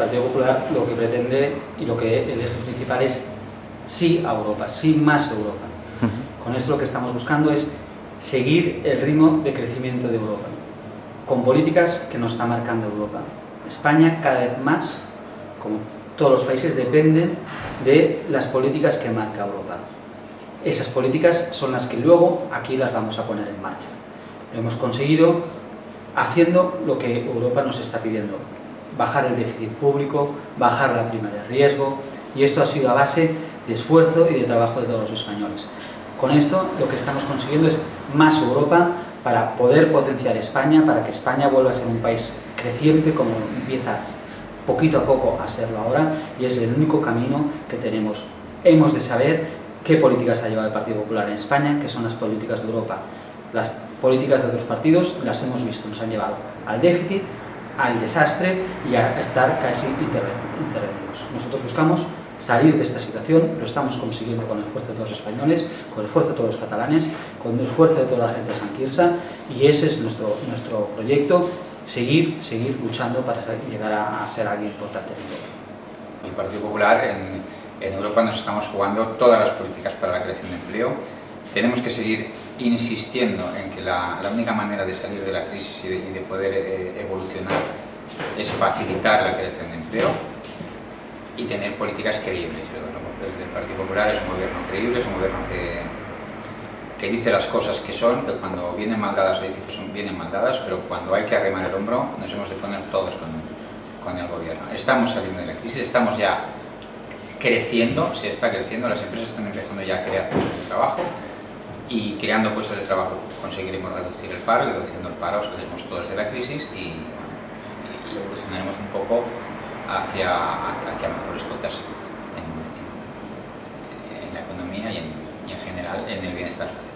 Partido Popular lo que pretende y lo que el eje principal es sí a Europa, sí más Europa. Con esto lo que estamos buscando es seguir el ritmo de crecimiento de Europa, con políticas que nos está marcando Europa. España cada vez más, como todos los países, dependen de las políticas que marca Europa. Esas políticas son las que luego aquí las vamos a poner en marcha. Lo hemos conseguido haciendo lo que Europa nos está pidiendo: bajar el déficit público, bajar la prima de riesgo, y esto ha sido a base de esfuerzo y de trabajo de todos los españoles. Con esto lo que estamos consiguiendo es más Europa para poder potenciar España, para que España vuelva a ser un país creciente como empieza poquito a poco a serlo ahora, y es el único camino que tenemos. Hemos de saber qué políticas ha llevado el Partido Popular en España, que son las políticas de Europa. Las políticas de otros partidos las hemos visto, nos han llevado al déficit, al desastre y a estar casi intervenidos. Nosotros buscamos salir de esta situación, lo estamos consiguiendo con el esfuerzo de todos los españoles, con el esfuerzo de todos los catalanes, con el esfuerzo de toda la gente de Sant Quirze, y ese es nuestro proyecto: seguir luchando para llegar a ser alguien importante en Europa. El Partido Popular en Europa nos estamos jugando todas las políticas para la creación de empleo. Tenemos que seguir insistiendo en que la única manera de salir de la crisis y de poder evolucionar es facilitar la creación de empleo y tener políticas creíbles. El Partido Popular es un gobierno creíble, es un gobierno que dice las cosas que son, que cuando vienen mal dadas se dice que son bien mal dadas, pero cuando hay que arrimar el hombro nos hemos de poner todos con el gobierno. Estamos saliendo de la crisis, estamos ya creciendo, se está creciendo, las empresas están empezando ya a crear puestos de trabajo, y creando puestos de trabajo conseguiremos reducir el paro, y reduciendo el paro saldremos todos de la crisis y evolucionaremos un poco hacia mejores cotas en la economía y en general en el bienestar social.